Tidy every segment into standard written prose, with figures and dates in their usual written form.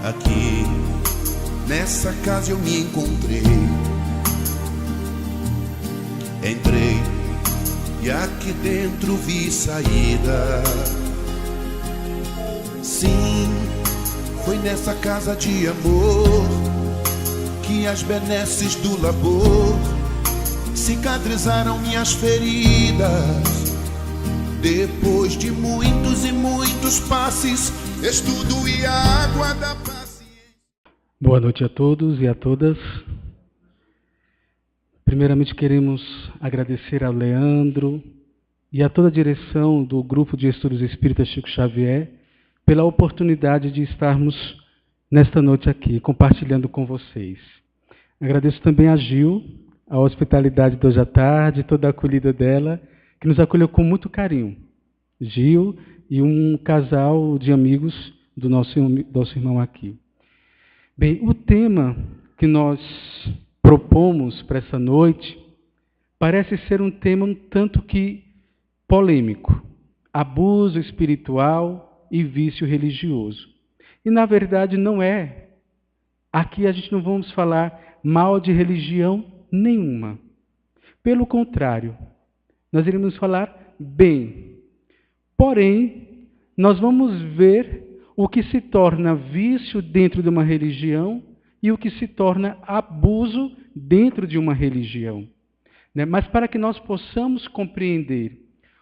Aqui, nessa casa eu me encontrei. Entrei e aqui dentro vi saída. Sim, foi nessa casa de amor que as benesses do labor cicatrizaram minhas feridas. Depois de muitos e muitos passes, estudo e água da paciência. Boa noite a todos e a todas. Primeiramente queremos agradecer ao Leandro e a toda a direção do Grupo de Estudos Espíritas Chico Xavier pela oportunidade de estarmos nesta noite aqui, compartilhando com vocês. Agradeço também a Gil, a hospitalidade de hoje à tarde, toda a acolhida dela, que nos acolheu com muito carinho. Gil e um casal de amigos do nosso irmão aqui. Bem, o tema que nós propomos para essa noite parece ser um tema um tanto que polêmico. Abuso espiritual e vício religioso. E, na verdade, não é. Aqui a gente não vamos falar mal de religião nenhuma. Pelo contrário, nós iremos falar bem. Porém, nós vamos ver o que se torna vício dentro de uma religião e o que se torna abuso dentro de uma religião. Mas para que nós possamos compreender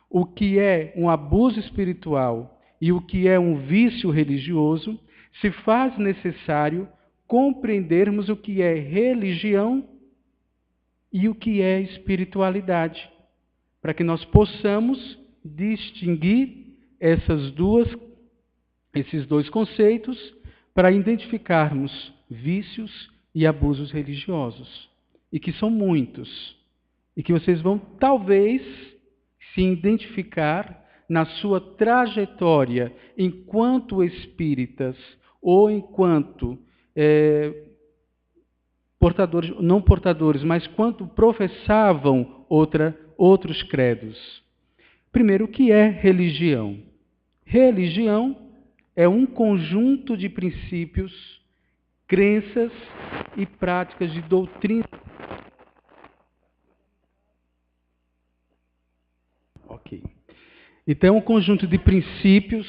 o que é um abuso espiritual e o que é um vício religioso, se faz necessário compreendermos o que é religião e o que é espiritualidade, para que nós possamos distinguir esses dois conceitos para identificarmos vícios e abusos religiosos, e que são muitos, e que vocês vão talvez se identificar na sua trajetória enquanto espíritas ou enquanto portadores, não portadores, mas quanto professavam outros credos. Primeiro, o que é religião? Religião é um conjunto de princípios, crenças e práticas de doutrina. Ok. Então, é um conjunto de princípios,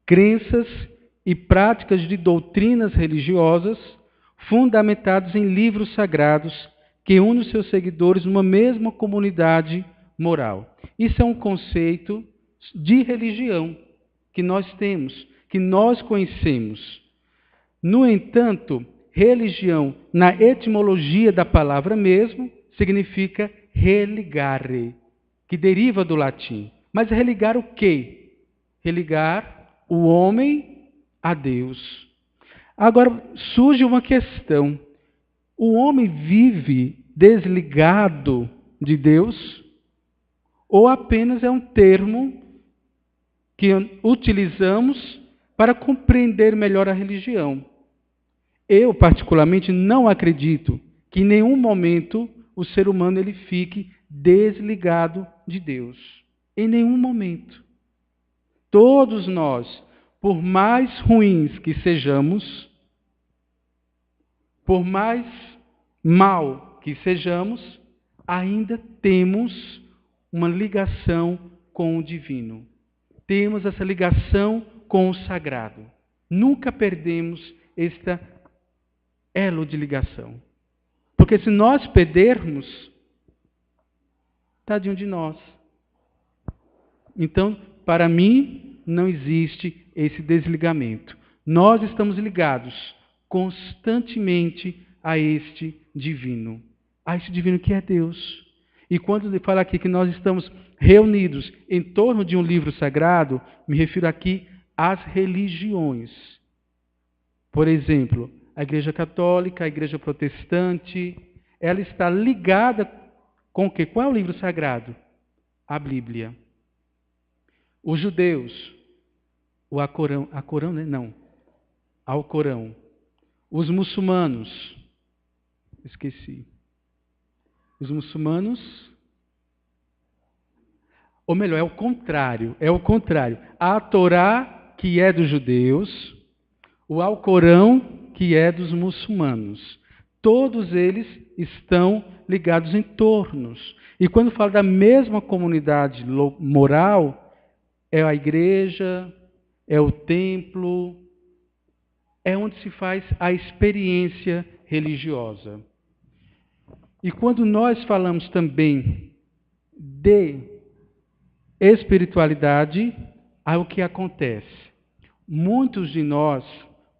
crenças e práticas de doutrinas religiosas fundamentados em livros sagrados que unem os seus seguidores numa mesma comunidade moral. Isso é um conceito de religião que nós temos, que nós conhecemos. No entanto, religião, na etimologia da palavra mesmo, significa religare, que deriva do latim. Mas religar o quê? Religar o homem a Deus. Agora, surge uma questão. O homem vive desligado de Deus? Ou apenas é um termo que utilizamos para compreender melhor a religião? Eu, particularmente, não acredito que em nenhum momento o ser humano ele fique desligado de Deus. Em nenhum momento. Todos nós, por mais ruins que sejamos, por mais mal que sejamos, ainda temos uma ligação com o divino. Temos essa ligação com o sagrado. Nunca perdemos este elo de ligação. Porque se nós perdermos, tadinho de nós. Então, para mim, não existe esse desligamento. Nós estamos ligados constantemente a este divino que é Deus. E quando ele fala aqui que nós estamos reunidos em torno de um livro sagrado, me refiro aqui às religiões. Por exemplo, a Igreja Católica, a Igreja Protestante, ela está ligada com o quê? Qual é o livro sagrado? A Bíblia. Os judeus, o Alcorão, né? Não. Alcorão. Os muçulmanos, esqueci. Os muçulmanos, ou melhor, é o contrário. A Torá, que é dos judeus, o Alcorão, que é dos muçulmanos. Todos eles estão ligados em tornos. E quando fala da mesma comunidade moral, é a igreja, é o templo, é onde se faz a experiência religiosa. E quando nós falamos também de espiritualidade, aí o que acontece? Muitos de nós,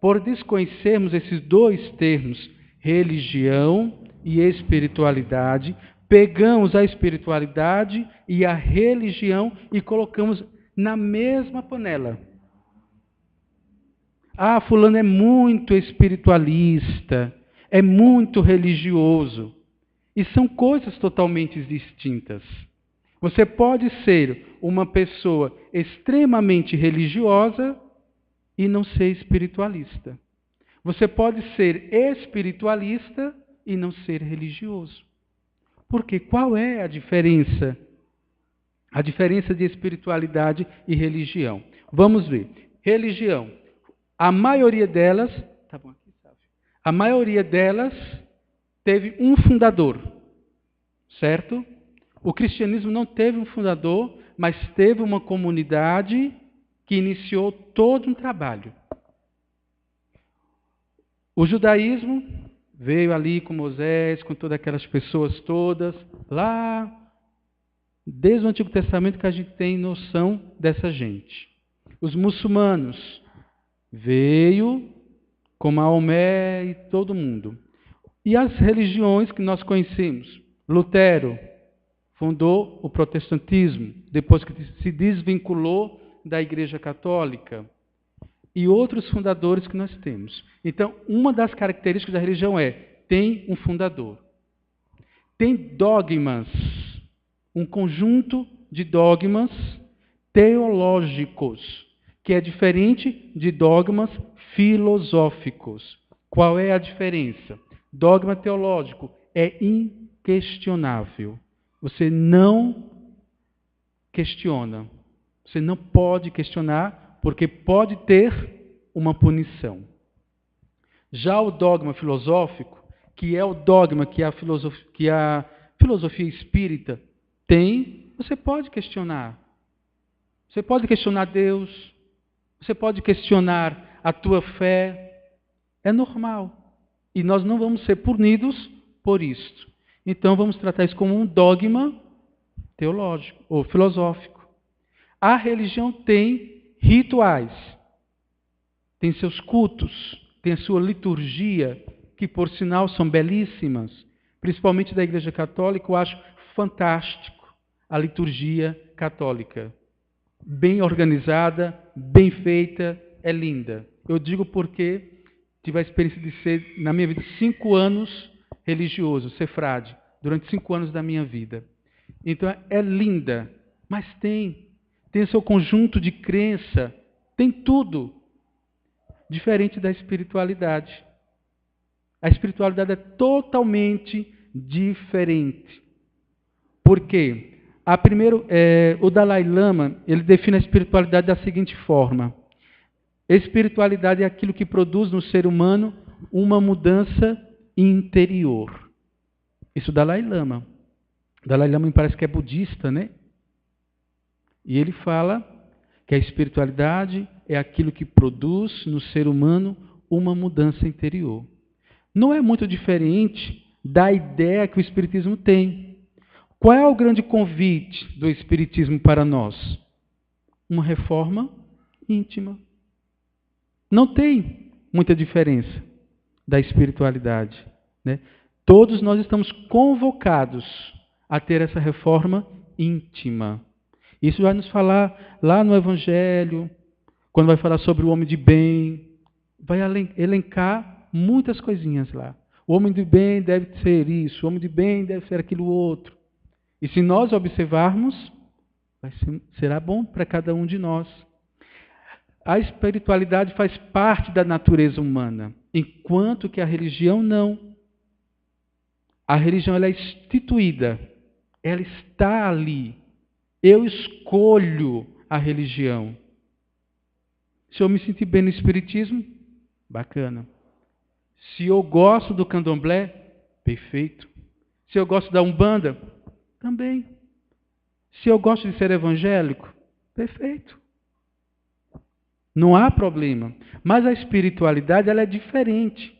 por desconhecermos esses dois termos, religião e espiritualidade, pegamos a espiritualidade e a religião e colocamos na mesma panela. Ah, fulano é muito espiritualista, é muito religioso. E são coisas totalmente distintas. Você pode ser uma pessoa extremamente religiosa e não ser espiritualista. Você pode ser espiritualista e não ser religioso. Porque qual é a diferença? A diferença de espiritualidade e religião. Vamos ver. Religião. A maioria delas, tá bom aqui, sabe? A maioria delas teve um fundador, certo? O cristianismo não teve um fundador, mas teve uma comunidade que iniciou todo um trabalho. O judaísmo veio ali com Moisés, com todas aquelas pessoas todas, lá, desde o Antigo Testamento que a gente tem noção dessa gente. Os muçulmanos veio com Maomé e todo mundo. E as religiões que nós conhecemos? Lutero fundou o protestantismo, depois que se desvinculou da Igreja Católica. E outros fundadores que nós temos. Então, uma das características da religião tem um fundador. Tem dogmas, um conjunto de dogmas teológicos, que é diferente de dogmas filosóficos. Qual é a diferença? Dogma teológico é inquestionável. Você não questiona. Você não pode questionar, porque pode ter uma punição. Já o dogma filosófico, que é o dogma que a filosofia espírita tem, você pode questionar. Você pode questionar Deus, você pode questionar a tua fé. É normal. E nós não vamos ser punidos por isto. Então vamos tratar isso como um dogma teológico ou filosófico. A religião tem rituais, tem seus cultos, tem a sua liturgia, que por sinal são belíssimas, principalmente da Igreja Católica. Eu acho fantástico a liturgia católica. Bem organizada, bem feita, é linda. Eu digo porque tive a experiência de ser, na minha vida, 5 anos religioso, ser frade, durante 5 anos da minha vida. Então é linda, mas tem o seu conjunto de crença, tem tudo. Diferente da espiritualidade. A espiritualidade é totalmente diferente. Por quê? O Dalai Lama, ele define a espiritualidade da seguinte forma: espiritualidade é aquilo que produz no ser humano uma mudança interior. Isso o Dalai Lama. O Dalai Lama me parece que é budista, né? E ele fala que a espiritualidade é aquilo que produz no ser humano uma mudança interior. Não é muito diferente da ideia que o Espiritismo tem. Qual é o grande convite do Espiritismo para nós? Uma reforma íntima. Não tem muita diferença da espiritualidade, né? Todos nós estamos convocados a ter essa reforma íntima. Isso vai nos falar lá no Evangelho, quando vai falar sobre o homem de bem, vai elencar muitas coisinhas lá. O homem de bem deve ser isso, o homem de bem deve ser aquilo outro. E se nós observarmos, será bom para cada um de nós. A espiritualidade faz parte da natureza humana, enquanto que a religião não. A religião ela é instituída, ela está ali. Eu escolho a religião. Se eu me sentir bem no Espiritismo, Bacana. Se eu gosto do candomblé, perfeito. Se eu gosto da Umbanda, também. Se eu gosto de ser evangélico, perfeito. Não há problema. Mas a espiritualidade, ela é diferente.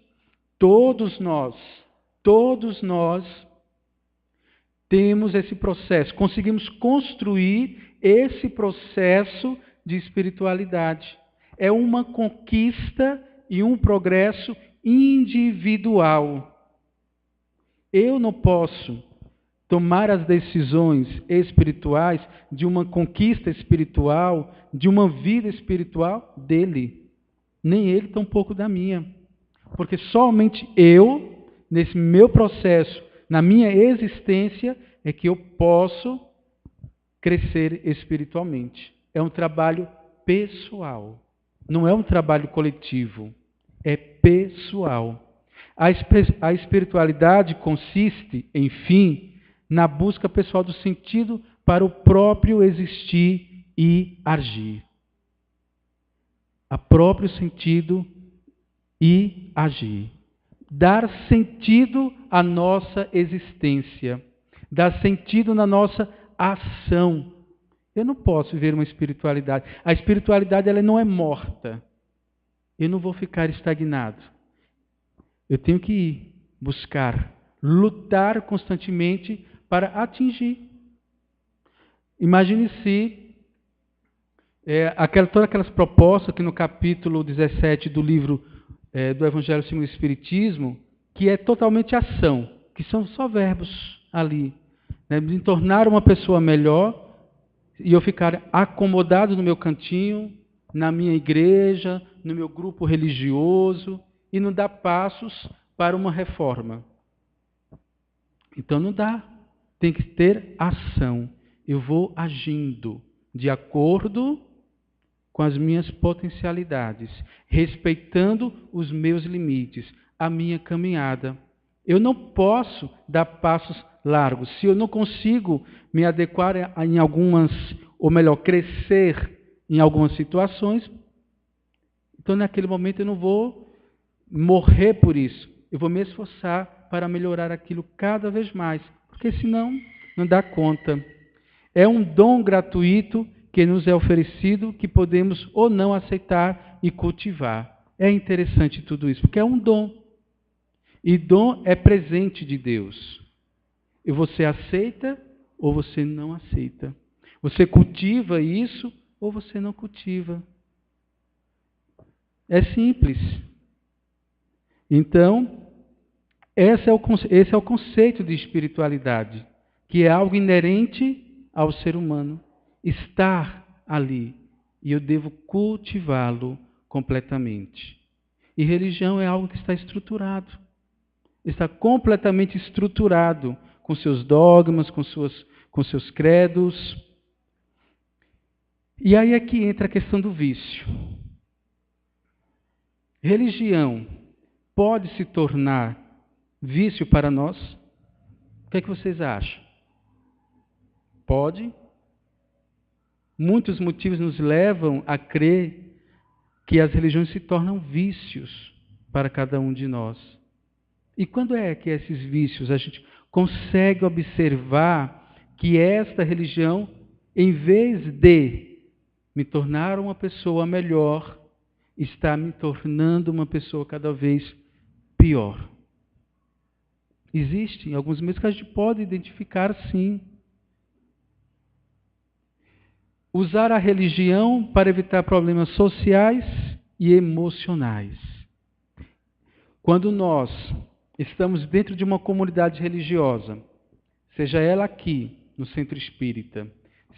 Todos nós temos esse processo, conseguimos construir esse processo de espiritualidade. É uma conquista e um progresso individual. Eu não posso tomar as decisões espirituais de uma conquista espiritual, de uma vida espiritual dele. Nem ele, tampouco da minha. Porque somente eu, nesse meu processo, na minha existência, é que eu posso crescer espiritualmente. É um trabalho pessoal. Não é um trabalho coletivo. É pessoal. A espiritualidade consiste, enfim, na busca pessoal do sentido para o próprio existir e agir. A próprio sentido e agir. Dar sentido à nossa existência. Dar sentido na nossa ação. Eu não posso viver uma espiritualidade. A espiritualidade, ela não é morta. Eu não vou ficar estagnado. Eu tenho que ir, buscar, lutar constantemente para atingir. Imagine se todas aquelas propostas que no capítulo 17 do livro do Evangelho segundo o Espiritismo, que é totalmente ação, que são só verbos ali. Né? Me tornar uma pessoa melhor e eu ficar acomodado no meu cantinho, na minha igreja, no meu grupo religioso, e não dar passos para uma reforma. Então não dá. Tem que ter ação. Eu vou agindo de acordo com as minhas potencialidades, respeitando os meus limites, a minha caminhada. Eu não posso dar passos largos. Se eu não consigo me adequar em algumas, ou melhor, crescer em algumas situações, então naquele momento eu não vou morrer por isso. Eu vou me esforçar para melhorar aquilo cada vez mais, porque senão não dá conta. É um dom gratuito que nos é oferecido, que podemos ou não aceitar e cultivar. É interessante tudo isso, porque é um dom. E dom é presente de Deus. E você aceita ou você não aceita. Você cultiva isso ou você não cultiva. É simples. Então, esse é o conceito de espiritualidade, que é algo inerente ao ser humano. Estar ali. E eu devo cultivá-lo completamente. E religião é algo que está estruturado. Está completamente estruturado com seus dogmas, com seus credos. E aí é que entra a questão do vício. Religião pode se tornar vício para nós? O que é que vocês acham? Pode. Muitos motivos nos levam a crer que as religiões se tornam vícios para cada um de nós. E quando é que esses vícios a gente consegue observar que esta religião, em vez de me tornar uma pessoa melhor, está me tornando uma pessoa cada vez pior? Existem alguns meios que a gente pode identificar, sim. Usar a religião para evitar problemas sociais e emocionais. Quando nós estamos dentro de uma comunidade religiosa, seja ela aqui, no Centro Espírita,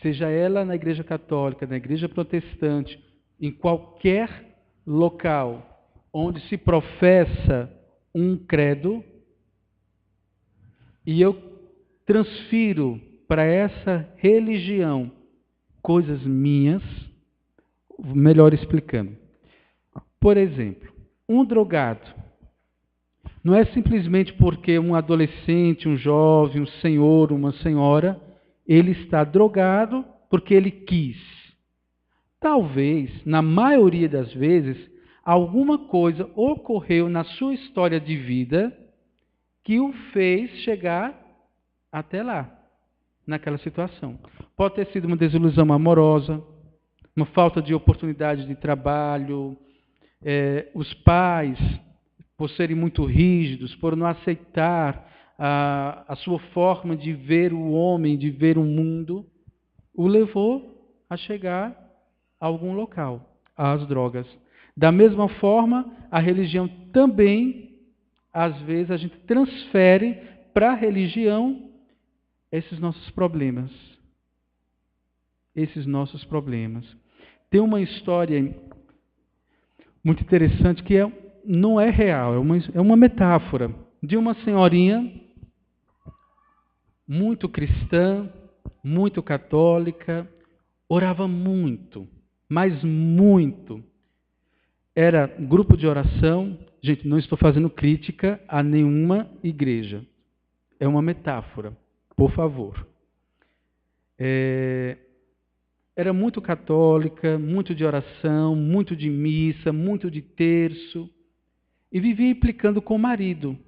seja ela na Igreja Católica, na Igreja Protestante, em qualquer local onde se professa um credo, e eu transfiro para essa religião coisas minhas, melhor explicando. Por exemplo, um drogado não é simplesmente porque um adolescente, um jovem, um senhor, uma senhora, ele está drogado porque ele quis. Talvez, na maioria das vezes, Alguma coisa ocorreu na sua história de vida que o fez chegar até lá, naquela situação. Pode ter sido uma desilusão amorosa, uma falta de oportunidade de trabalho, os pais, por serem muito rígidos, por não aceitar a sua forma de ver o homem, de ver o mundo, o levou a chegar a algum local, às drogas. Da mesma forma, a religião também, às vezes, a gente transfere para a religião esses nossos problemas. Esses nossos problemas. Tem uma história muito interessante que não é real, é uma metáfora de uma senhorinha muito cristã, muito católica, orava muito, mas muito. Era grupo de oração. Gente, não estou fazendo crítica a nenhuma igreja. É uma metáfora, por favor. Era muito católica, muito de oração, muito de missa, muito de terço. E vivia implicando com o marido.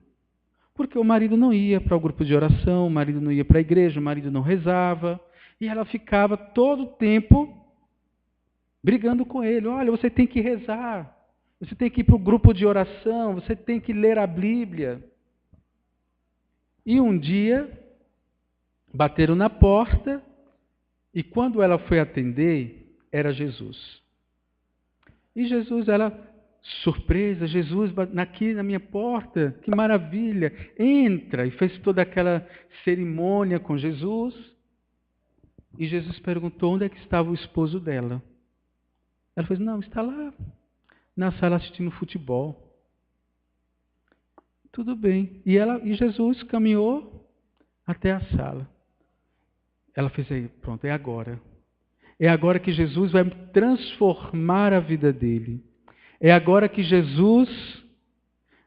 Porque o marido não ia para o grupo de oração, o marido não ia para a igreja, o marido não rezava. E ela ficava todo o tempo brigando com ele. Olha, você tem que rezar. Você tem que ir para o grupo de oração, você tem que ler a Bíblia. E um dia, bateram na porta, e quando ela foi atender, era Jesus. E Jesus, ela, surpresa, Jesus aqui na minha porta, que maravilha, entra, e fez toda aquela cerimônia com Jesus. E Jesus perguntou onde é que estava o esposo dela. Ela falou, não, está lá na sala assistindo futebol. Tudo bem. E Jesus caminhou até a sala. Ela fez aí, pronto, é agora. É agora que Jesus vai transformar a vida dele. É agora que Jesus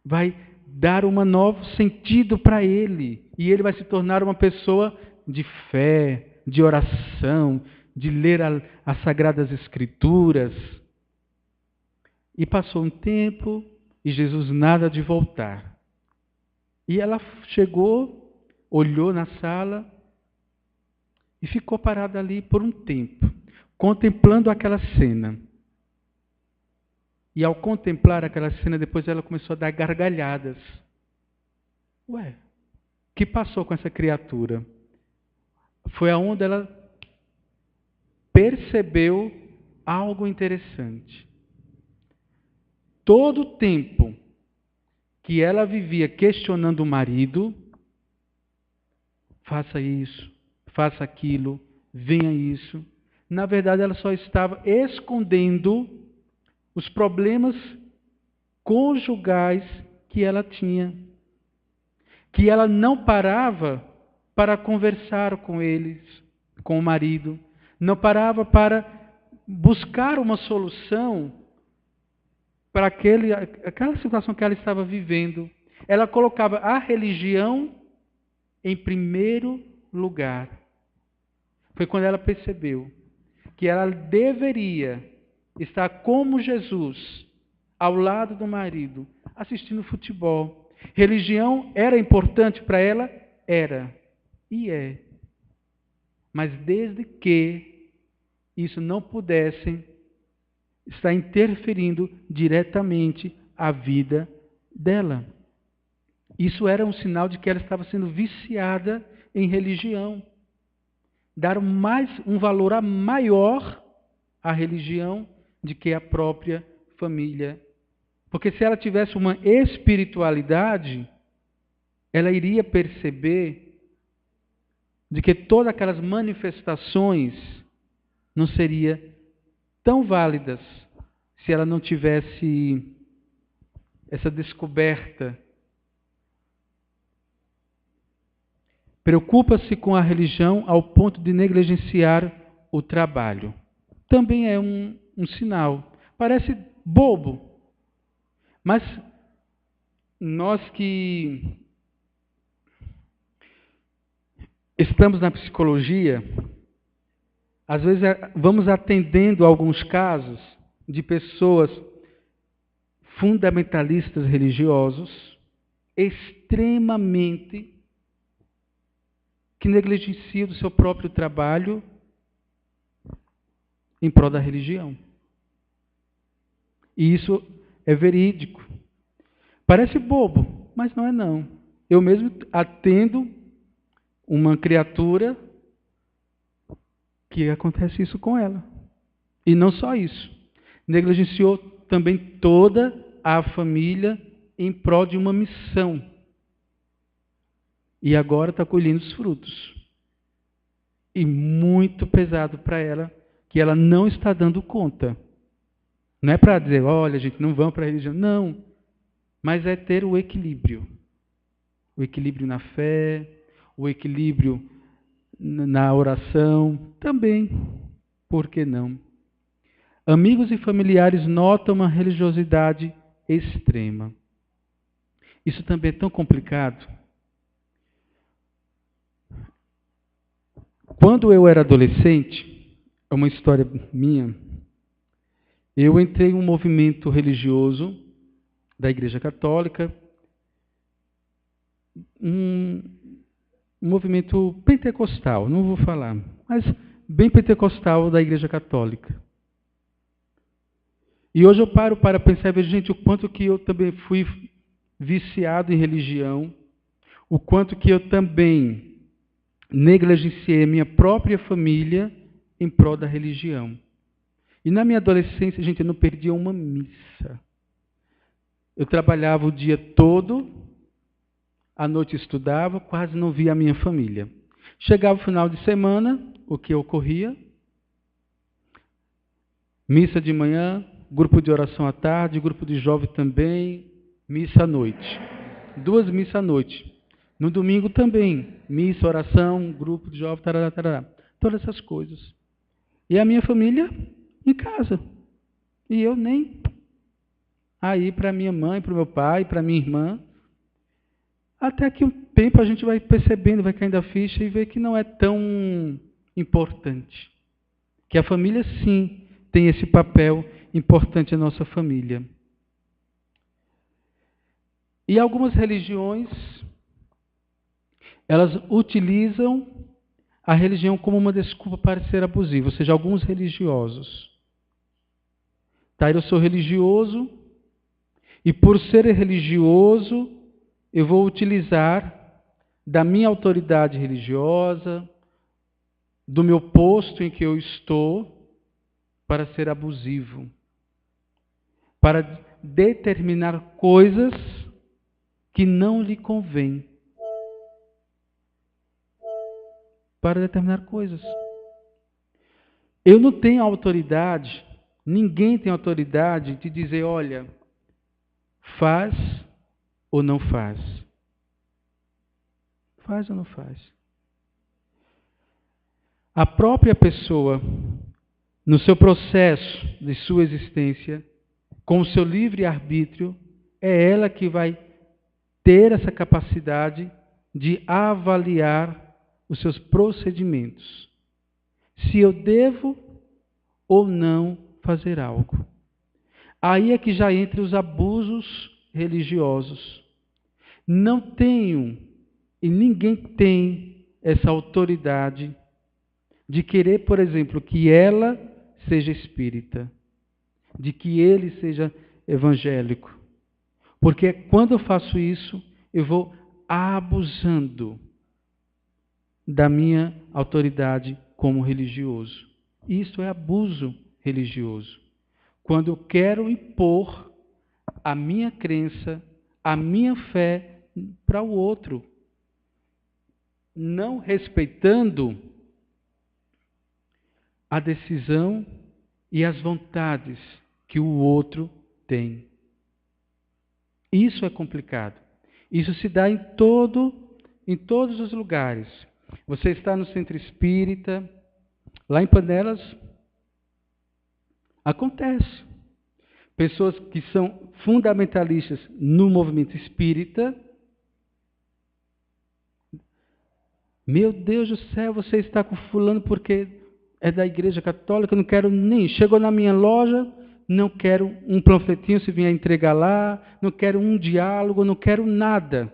vai dar um novo sentido para ele. E ele vai se tornar uma pessoa de fé, de oração, de ler as Sagradas Escrituras. E passou um tempo e Jesus nada de voltar. E ela chegou, olhou na sala e ficou parada ali por um tempo, contemplando aquela cena. E ao contemplar aquela cena, depois ela começou a dar gargalhadas. Ué, o que passou com essa criatura? Foi aonde ela percebeu algo interessante. Todo o tempo que ela vivia questionando o marido, faça isso, faça aquilo, venha isso. Na verdade, ela só estava escondendo os problemas conjugais que ela tinha. Que ela não parava para conversar com eles, com o marido. Não parava para buscar uma solução para aquela situação que ela estava vivendo. Ela colocava a religião em primeiro lugar. Foi quando ela percebeu que ela deveria estar como Jesus, ao lado do marido, assistindo futebol. Religião era importante para ela? Era. E é. Mas desde que isso não pudesse estar interferindo diretamente a vida dela. Isso era um sinal de que ela estava sendo viciada em religião. Dar um valor maior à religião do que a própria família. Porque se ela tivesse uma espiritualidade, ela iria perceber de que todas aquelas manifestações não seriam tão válidas se ela não tivesse essa descoberta. Preocupa-se com a religião ao ponto de negligenciar o trabalho. Também é um sinal. Parece bobo, mas nós que estamos na psicologia, às vezes vamos atendendo alguns casos de pessoas fundamentalistas religiosos, extremamente, que negligenciam o seu próprio trabalho em prol da religião. E isso é verídico. Parece bobo, mas não é não. Eu mesmo atendo uma criatura que acontece isso com ela. E não só isso. Negligenciou também toda a família em prol de uma missão. E agora está colhendo os frutos. E muito pesado para ela, que ela não está dando conta. Não é para dizer, olha, gente, não vamos para a religião. Não. Mas é ter o equilíbrio. O equilíbrio na fé, o equilíbrio na oração, também. Por que não? Amigos e familiares notam uma religiosidade extrema. Isso também é tão complicado. Quando eu era adolescente, é uma história minha, eu entrei em um movimento religioso da Igreja Católica, um movimento pentecostal, não vou falar, mas bem pentecostal da Igreja Católica. E hoje eu paro para pensar, vejo, gente, o quanto que eu também fui viciado em religião, o quanto que eu também negligenciei a minha própria família em prol da religião. E na minha adolescência, gente, eu não perdia uma missa. Eu trabalhava o dia todo, à noite estudava, quase não via a minha família. Chegava o final de semana, o que ocorria? Missa de manhã, grupo de oração à tarde, grupo de jovem também, missa à noite. 2 missas à noite. No domingo também, missa, oração, grupo de jovem, tarará, tarará. Todas essas coisas. E a minha família em casa. E eu nem aí para minha mãe, para o meu pai, para minha irmã. Até que um tempo a gente vai percebendo, vai caindo a ficha e vê que não é tão importante. Que a família, sim, tem esse papel importante na nossa família. E algumas religiões, elas utilizam a religião como uma desculpa para ser abusivo, ou seja, alguns religiosos. Tá, eu sou religioso, e por ser religioso, eu vou utilizar da minha autoridade religiosa, do meu posto em que eu estou, para ser abusivo. Para determinar coisas que não lhe convém. Para determinar coisas. Eu não tenho autoridade, ninguém tem autoridade de dizer, olha, faz ou não faz. Faz ou não faz. A própria pessoa, no seu processo de sua existência, com o seu livre-arbítrio, é ela que vai ter essa capacidade de avaliar os seus procedimentos. Se eu devo ou não fazer algo. Aí é que já entra os abusos religiosos. Não tenho, e ninguém tem essa autoridade de querer, por exemplo, que ela seja espírita, de que ele seja evangélico. Porque quando eu faço isso, eu vou abusando da minha autoridade como religioso. Isso é abuso religioso. Quando eu quero impor a minha crença, a minha fé para o outro, não respeitando a decisão e as vontades que o outro tem. Isso é complicado. Isso se dá em todos os lugares. Você está no centro espírita, lá em Panelas, acontece. Pessoas que são fundamentalistas no movimento espírita. Meu Deus do céu, você está com fulano porque é da Igreja Católica, eu não quero nem. Chegou na minha loja, não quero um panfletinho se vier entregar lá, não quero um diálogo, não quero nada.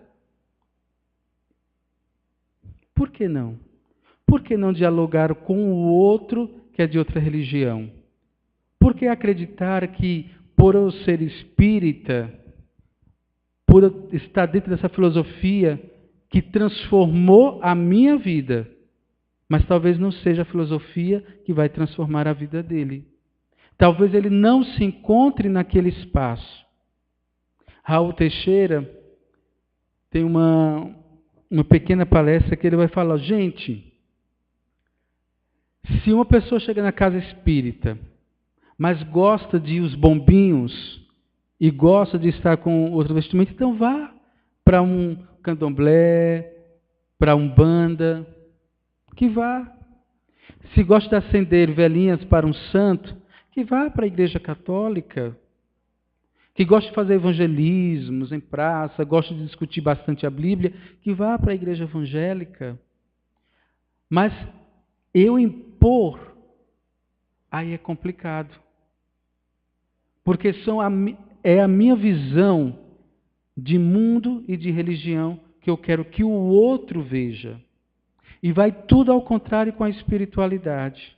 Por que não? Por que não dialogar com o outro que é de outra religião? Por que acreditar que, por eu ser espírita, por eu estar dentro dessa filosofia que transformou a minha vida, mas talvez não seja a filosofia que vai transformar a vida dele. Talvez ele não se encontre naquele espaço. Raul Teixeira tem uma pequena palestra que ele vai falar, gente, se uma pessoa chega na casa espírita, mas gosta de os bombinhos e gosta de estar com outro vestimento, então vá para um candomblé, para um umbanda, que vá. Se gosta de acender velhinhas para um santo, que vá para a igreja católica. Que gosta de fazer evangelismos em praça, gosta de discutir bastante a Bíblia, que vá para a igreja evangélica. Mas eu impor, aí é complicado. Porque é a minha visão de mundo e de religião que eu quero que o outro veja. E vai tudo ao contrário com a espiritualidade.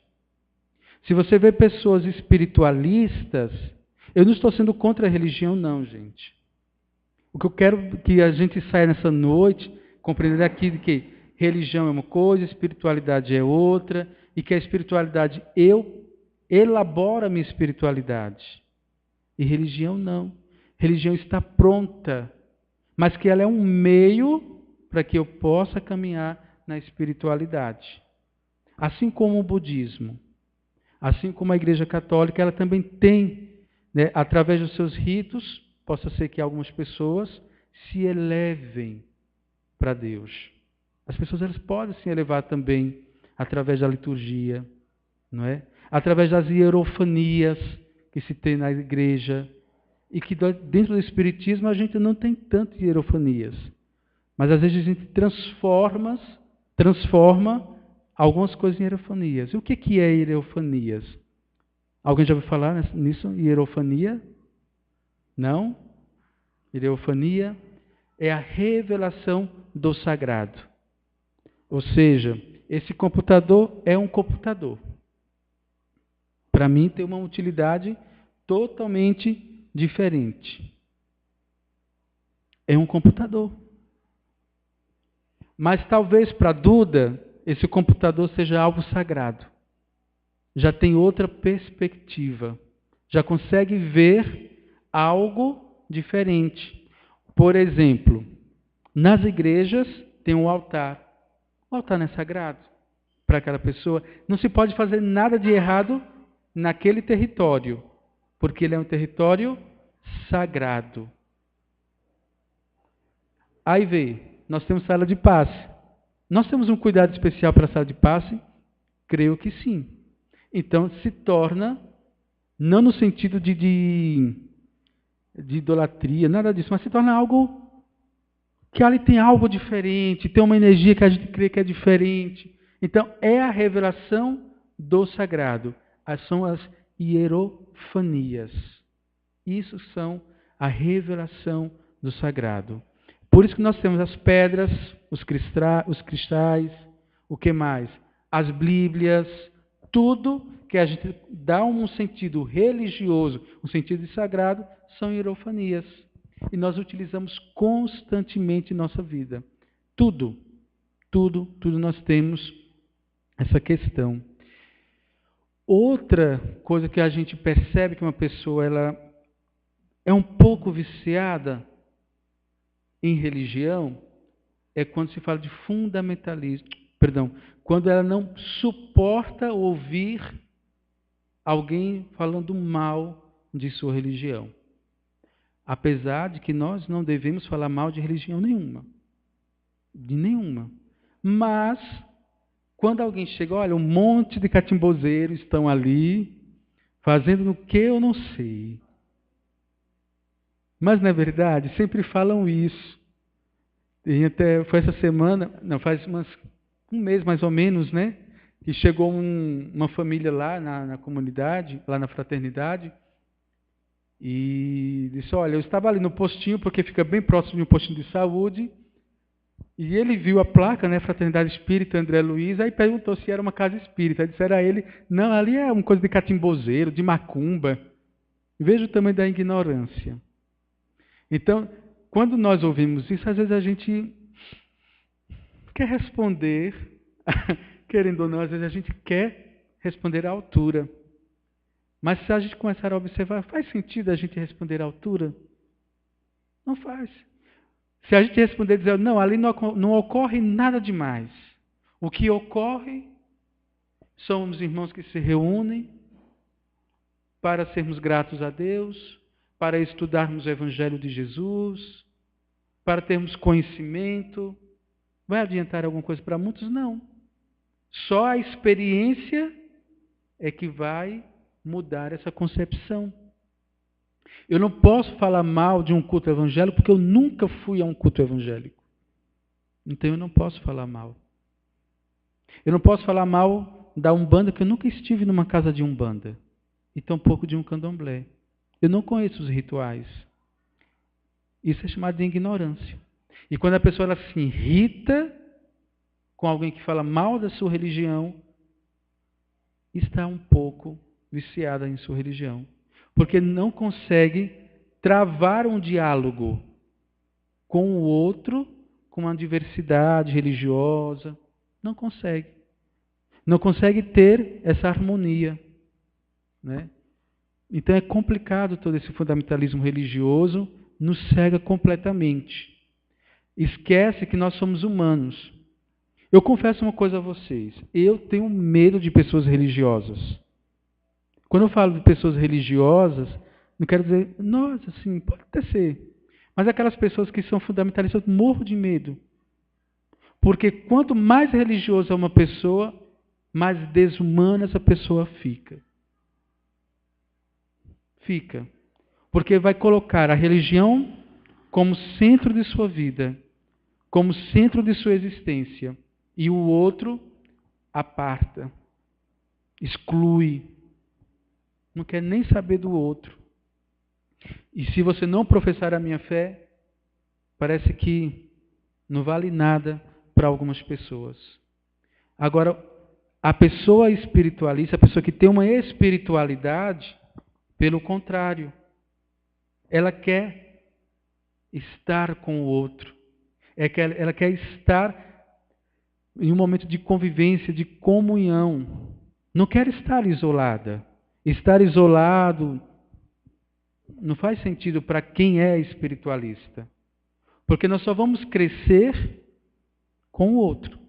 Se você vê pessoas espiritualistas, eu não estou sendo contra a religião, não, gente. O que eu quero que a gente saia nessa noite, compreender aqui que religião é uma coisa, espiritualidade é outra, e que a espiritualidade, eu elaboro a minha espiritualidade. E religião não. Religião está pronta, mas que ela é um meio para que eu possa caminhar na espiritualidade. Assim como o budismo, assim como a Igreja Católica, ela também tem, né, através dos seus ritos, possa ser que algumas pessoas se elevem para Deus. As pessoas elas podem se elevar também através da liturgia, não é? Através das hierofanias que se tem na igreja, e que dentro do Espiritismo a gente não tem tantas hierofanias. Mas às vezes a gente transforma algumas coisas em hierofanias. E o que é hierofanias? Alguém já ouviu falar nisso? Hierofania? Não? Hierofania é a revelação do sagrado. Ou seja, esse computador é um computador. Para mim tem uma utilidade totalmente diferente. É um computador. Mas talvez para Duda, esse computador seja algo sagrado. Já tem outra perspectiva. Já consegue ver algo diferente. Por exemplo, nas igrejas tem um altar. O altar não é sagrado para aquela pessoa. Não se pode fazer nada de errado naquele território, porque ele é um território sagrado. Aí vê, nós temos sala de passe. Nós temos um cuidado especial para a sala de passe? Creio que sim. Então se torna, não no sentido de idolatria, nada disso, mas se torna algo que ali tem algo diferente, tem uma energia que a gente crê que é diferente. Então é a revelação do sagrado. São as hierofanias. Isso são a revelação do sagrado. Por isso que nós temos as pedras, os cristais, o que mais? As bíblias, tudo que a gente dá um sentido religioso, um sentido de sagrado, são hierofanias. E nós utilizamos constantemente em nossa vida. Tudo nós temos essa questão. Outra coisa que a gente percebe que uma pessoa ela é um pouco viciada em religião é quando se fala de fundamentalismo. Quando ela não suporta ouvir alguém falando mal de sua religião. Apesar de que nós não devemos falar mal de religião nenhuma. De nenhuma. Mas quando alguém chega, olha, um monte de catimbozeiros estão ali, fazendo o que eu não sei. Mas, na verdade, sempre falam isso. E até foi essa semana, não, faz um mês mais ou menos, né? Que chegou uma família lá na comunidade, lá na fraternidade, E disse, olha, eu estava ali no postinho, porque fica bem próximo de um postinho de saúde, e ele viu a placa, né, Fraternidade Espírita André Luiz, aí perguntou se era uma casa espírita. Aí disseram a ele, não, ali é uma coisa de catimbozeiro, de macumba. Veja o tamanho da ignorância. Então, quando nós ouvimos isso, às vezes a gente quer responder, querendo ou não, às vezes a gente quer responder à altura. Mas se a gente começar a observar, faz sentido a gente responder à altura? Não faz. Se a gente responder dizendo, não, ali não ocorre nada demais. O que ocorre são os irmãos que se reúnem para sermos gratos a Deus, para estudarmos o Evangelho de Jesus, para termos conhecimento. Vai adiantar alguma coisa para muitos? Não. Só a experiência é que vai mudar essa concepção. Eu não posso falar mal de um culto evangélico porque eu nunca fui a um culto evangélico. Então eu não posso falar mal. Eu não posso falar mal da Umbanda porque eu nunca estive numa casa de Umbanda. E tampouco de um candomblé. Eu não conheço os rituais. Isso é chamado de ignorância. E quando a pessoa ela se irrita com alguém que fala mal da sua religião, está um pouco viciada em sua religião. Porque não consegue travar um diálogo com o outro, com uma diversidade religiosa. Não consegue. Não consegue ter essa harmonia. Né? Então é complicado todo esse fundamentalismo religioso, nos cega completamente. Esquece que nós somos humanos. Eu confesso uma coisa a vocês, eu tenho medo de pessoas religiosas. Quando eu falo de pessoas religiosas, não quero dizer, nossa, assim, pode até ser. Mas aquelas pessoas que são fundamentalistas, eu morro de medo. Porque quanto mais religiosa é uma pessoa, mais desumana essa pessoa fica. Fica. Porque vai colocar a religião como centro de sua vida, como centro de sua existência. E o outro aparta, exclui, não quer nem saber do outro. E se você não professar a minha fé, parece que não vale nada para algumas pessoas. Agora, a pessoa espiritualista, a pessoa que tem uma espiritualidade, pelo contrário, ela quer estar com o outro. Ela quer estar em um momento de convivência, de comunhão. Não quer estar isolada. Estar isolado não faz sentido para quem é espiritualista. Porque nós só vamos crescer com o outro.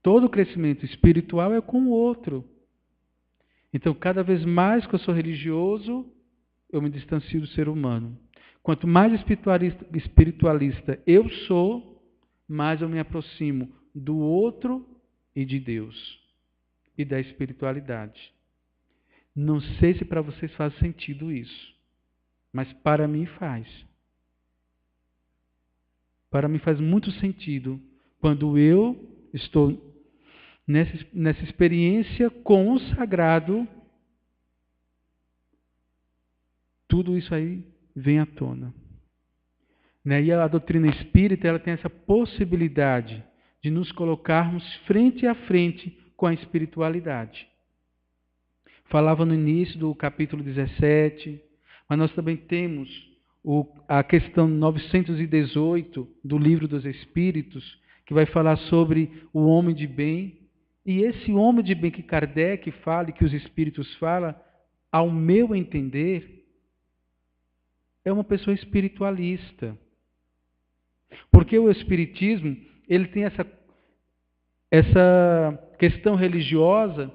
Todo crescimento espiritual é com o outro. Então, cada vez mais que eu sou religioso, eu me distancio do ser humano. Quanto mais espiritualista eu sou, mais eu me aproximo do outro e de Deus. E da espiritualidade. Não sei se para vocês faz sentido isso, mas para mim faz. Para mim faz muito sentido quando eu estou nessa experiência com o sagrado, tudo isso aí vem à tona. E a doutrina espírita ela tem essa possibilidade de nos colocarmos frente a frente com a espiritualidade. Falava no início do capítulo 17, mas nós também temos a questão 918 do Livro dos Espíritos, que vai falar sobre o homem de bem. E esse homem de bem que Kardec fala e que os Espíritos falam, ao meu entender, é uma pessoa espiritualista. Porque o Espiritismo, ele tem essa questão religiosa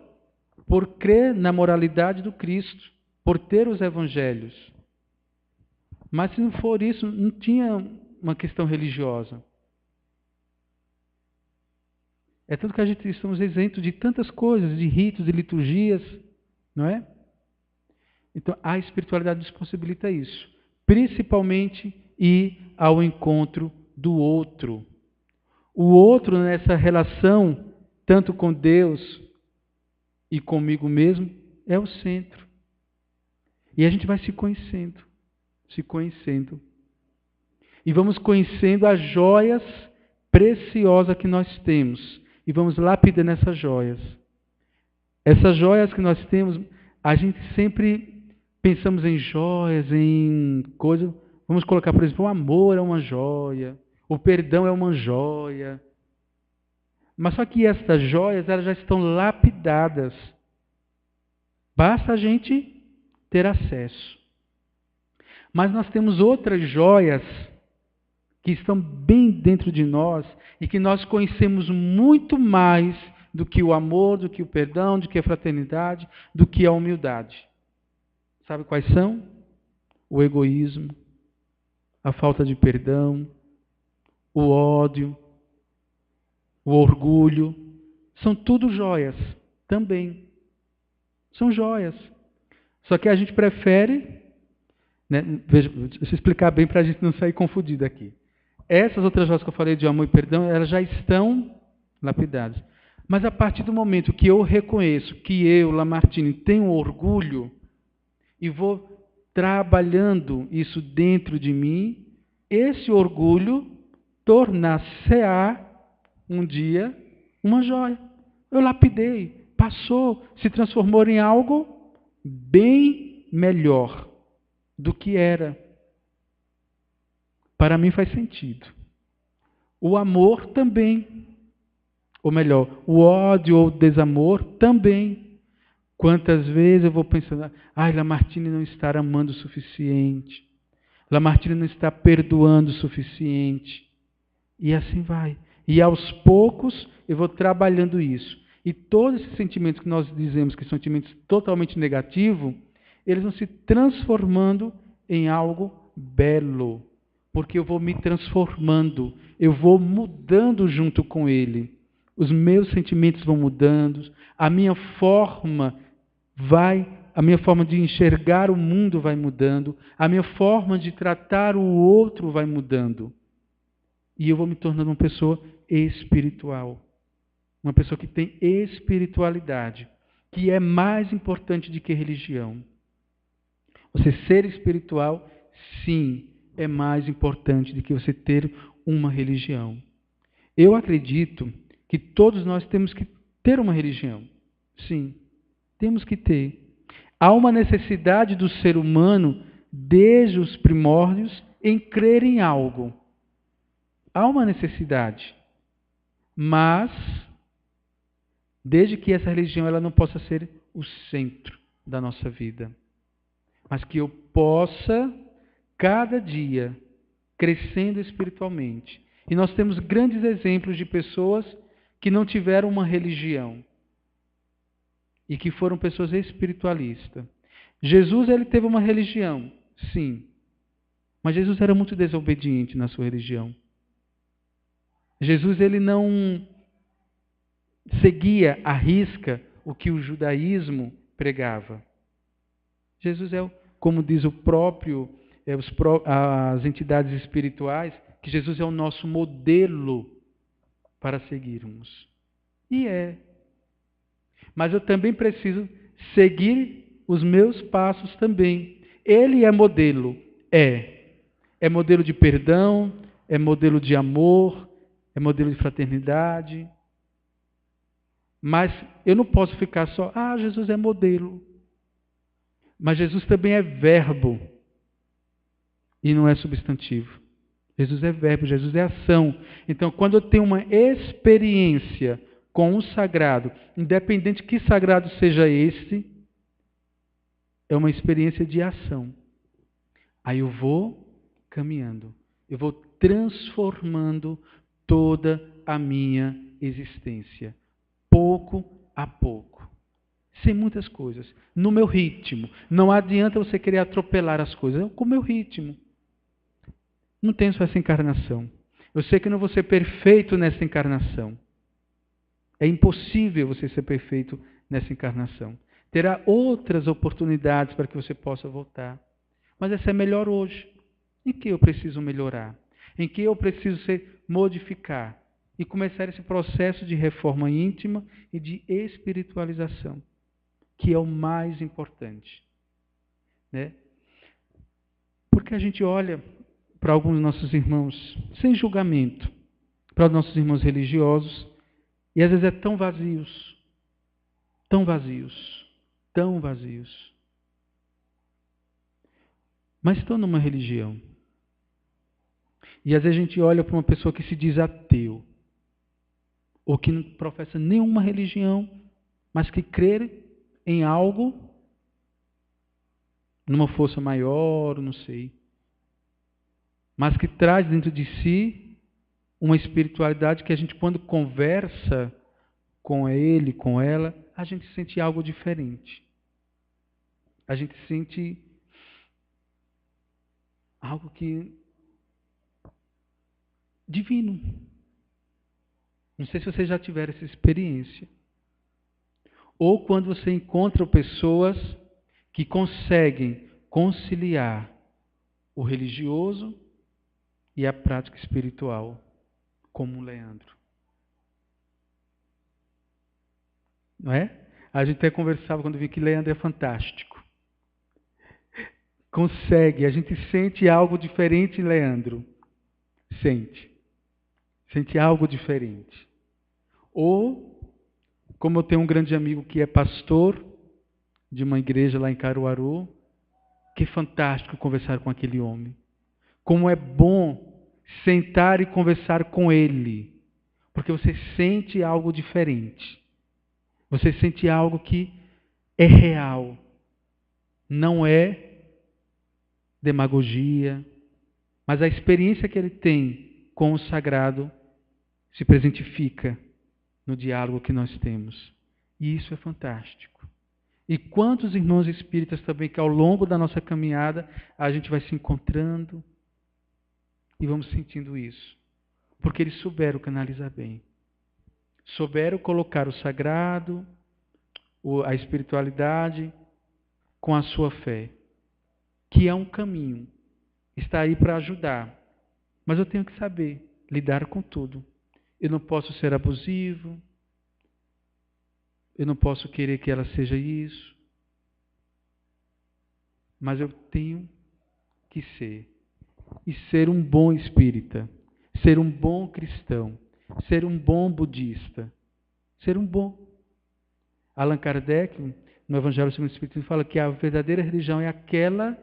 por crer na moralidade do Cristo, por ter os evangelhos. Mas se não for isso, não tinha uma questão religiosa. É tanto que a gente estamos isentos de tantas coisas, de ritos, de liturgias, não é? Então, a espiritualidade nos possibilita isso. Principalmente ir ao encontro do outro. O outro nessa relação, tanto com Deus e comigo mesmo, é o centro. E a gente vai se conhecendo, se conhecendo. E vamos conhecendo as joias preciosas que nós temos. E vamos lapidando essas joias. Essas joias que nós temos, a gente sempre pensamos em joias, em coisas. Vamos colocar, por exemplo, o amor é uma joia, o perdão é uma joia. Mas só que essas joias, elas já estão lapidadas. Basta a gente ter acesso. Mas nós temos outras joias que estão bem dentro de nós e que nós conhecemos muito mais do que o amor, do que o perdão, do que a fraternidade, do que a humildade. Sabe quais são? O egoísmo, a falta de perdão, o ódio, o orgulho. São tudo joias também. São joias. Só que a gente prefere, né, deixa eu explicar bem para a gente não sair confundido aqui. Essas outras joias que eu falei de amor e perdão, elas já estão lapidadas. Mas a partir do momento que eu reconheço que eu, Lamartine, tenho orgulho e vou trabalhando isso dentro de mim, esse orgulho tornar-se-á um dia uma joia. Eu lapidei, passou, se transformou em algo bem melhor do que era. Para mim faz sentido. O amor também. Ou melhor, o ódio ou o desamor também. Quantas vezes eu vou pensando, Lamartine não está amando o suficiente. Lamartine não está perdoando o suficiente. E assim vai. E aos poucos eu vou trabalhando isso. E todos esses sentimentos que nós dizemos que são sentimentos totalmente negativos, eles vão se transformando em algo belo. Porque eu vou me transformando, eu vou mudando junto com ele. Os meus sentimentos vão mudando, a minha forma de enxergar o mundo vai mudando, a minha forma de tratar o outro vai mudando. E eu vou me tornando uma pessoa espiritual. Uma pessoa que tem espiritualidade, que é mais importante do que religião. Você ser espiritual, sim, é mais importante do que você ter uma religião. Eu acredito que todos nós temos que ter uma religião. Sim, temos que ter. Há uma necessidade do ser humano, desde os primórdios, em crer em algo. Há uma necessidade. Mas, desde que essa religião ela não possa ser o centro da nossa vida. Mas que eu possa, cada dia, crescendo espiritualmente. E nós temos grandes exemplos de pessoas que não tiveram uma religião e que foram pessoas espiritualistas. Jesus, ele teve uma religião, sim. Mas Jesus era muito desobediente na sua religião. Jesus, ele não seguia à risca o que o judaísmo pregava. Jesus é, como diz o próprio, as entidades espirituais, que Jesus é o nosso modelo para seguirmos. E é. Mas eu também preciso seguir os meus passos também. Ele é modelo. É modelo de perdão, é modelo de amor, é modelo de fraternidade. Mas eu não posso ficar só, Jesus é modelo. Mas Jesus também é verbo e não é substantivo. Jesus é verbo, Jesus é ação. Então, quando eu tenho uma experiência com o sagrado, independente que sagrado seja esse, é uma experiência de ação. Aí eu vou caminhando, eu vou transformando toda a minha existência, pouco a pouco. Sem muitas coisas, no meu ritmo. Não adianta você querer atropelar as coisas, com o meu ritmo. Não tenho só essa encarnação. Eu sei que não vou ser perfeito nessa encarnação. É impossível você ser perfeito nessa encarnação. Terá outras oportunidades para que você possa voltar. Mas essa é melhor hoje. Em que eu preciso melhorar? Em que eu preciso modificar? E começar esse processo de reforma íntima e de espiritualização, que é o mais importante. né? Porque a gente olha para alguns dos nossos irmãos, sem julgamento, para os nossos irmãos religiosos, e às vezes é tão vazios, tão vazios, tão vazios. Mas estão numa religião. E às vezes a gente olha para uma pessoa que se diz ateu, ou que não professa nenhuma religião, mas que crê em algo, numa força maior, não sei, mas que traz dentro de si uma espiritualidade que a gente, quando conversa com ele, com ela, a gente sente algo diferente. A gente sente algo que divino. Não sei se você já tiver essa experiência. Ou quando você encontra pessoas que conseguem conciliar o religioso e a prática espiritual, como o Leandro. Não é? A gente até conversava quando vi que Leandro é fantástico. Consegue, a gente sente algo diferente em Leandro. Sente algo diferente. Ou, como eu tenho um grande amigo que é pastor de uma igreja lá em Caruaru, que fantástico conversar com aquele homem. Como é bom sentar e conversar com ele, porque você sente algo diferente. Você sente algo que é real, não é demagogia, mas a experiência que ele tem com o sagrado se presentifica no diálogo que nós temos. E isso é fantástico. E quantos irmãos espíritas também que ao longo da nossa caminhada a gente vai se encontrando e vamos sentindo isso. Porque eles souberam canalizar bem. Souberam colocar o sagrado, a espiritualidade com a sua fé. Que é um caminho. Está aí para ajudar. Mas eu tenho que saber lidar com tudo. Eu não posso ser abusivo. Eu não posso querer que ela seja isso. Mas eu tenho que ser. E ser um bom espírita. Ser um bom cristão. Ser um bom budista. Ser um bom. Allan Kardec, no Evangelho segundo o Espiritismo, fala que a verdadeira religião é aquela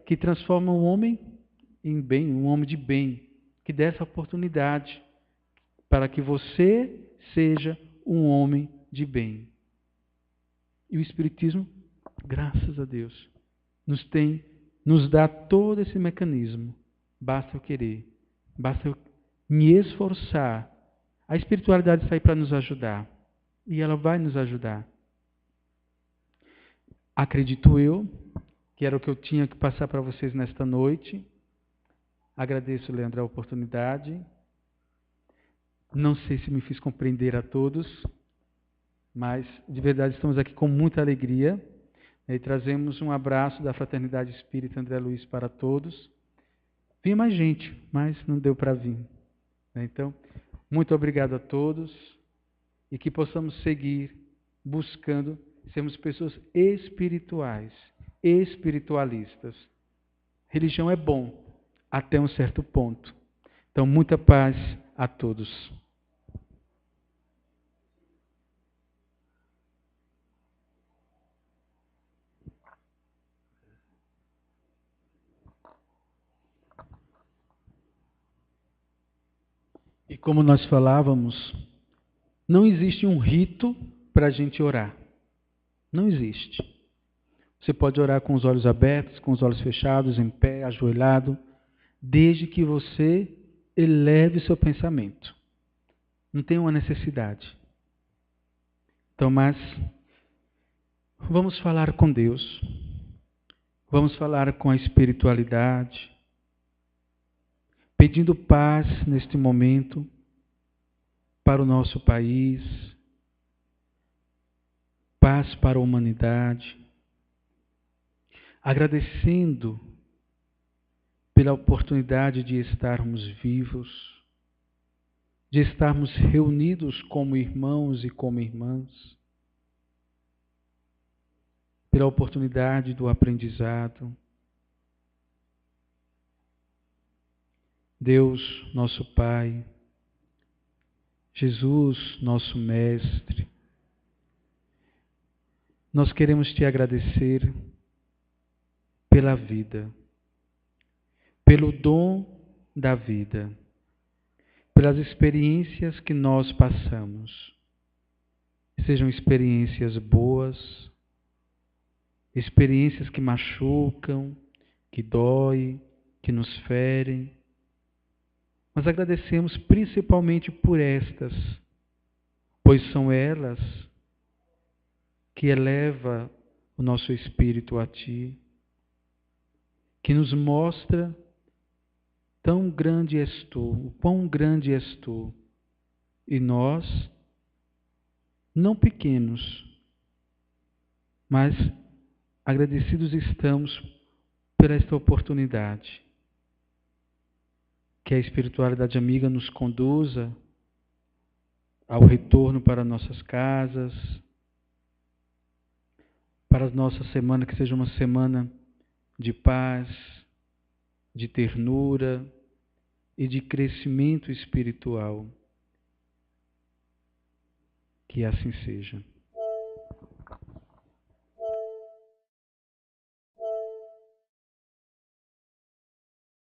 que transforma um homem em bem, um homem de bem. Que dê essa oportunidade para que você seja um homem de bem. E o Espiritismo, graças a Deus, nos dá todo esse mecanismo. Basta eu querer, basta eu me esforçar. A espiritualidade está aí para nos ajudar. E ela vai nos ajudar. Acredito eu, que era o que eu tinha que passar para vocês nesta noite. Agradeço, Leandro, a oportunidade. Não sei se me fiz compreender a todos, mas de verdade estamos aqui com muita alegria. E trazemos um abraço da Fraternidade Espírita André Luiz para todos. Vinha mais gente, mas não deu para vir. Então, muito obrigado a todos e que possamos seguir buscando sermos pessoas espirituais, espiritualistas. Religião é bom até um certo ponto. Então, muita paz a todos. E como nós falávamos, não existe um rito para a gente orar. Não existe. Você pode orar com os olhos abertos, com os olhos fechados, em pé, ajoelhado, desde que você eleve seu pensamento. Não tem uma necessidade. Então, mas vamos falar com Deus. Vamos falar com a espiritualidade, pedindo paz neste momento para o nosso país, paz para a humanidade, agradecendo pela oportunidade de estarmos vivos, de estarmos reunidos como irmãos e como irmãs. pela oportunidade do aprendizado. Deus, nosso Pai, Jesus, nosso Mestre, nós queremos te agradecer pela vida, pelo dom da vida, pelas experiências que nós passamos. Sejam experiências boas, experiências que machucam, que doem, que nos ferem. Mas agradecemos principalmente por estas, pois são elas que eleva o nosso espírito a Ti, que nos mostra tão grande és Tu, o quão grande és Tu, e nós, não pequenos, mas agradecidos estamos por esta oportunidade. Que a espiritualidade amiga nos conduza ao retorno para nossas casas, para a nossa semana, que seja uma semana de paz, de ternura e de crescimento espiritual. Que assim seja.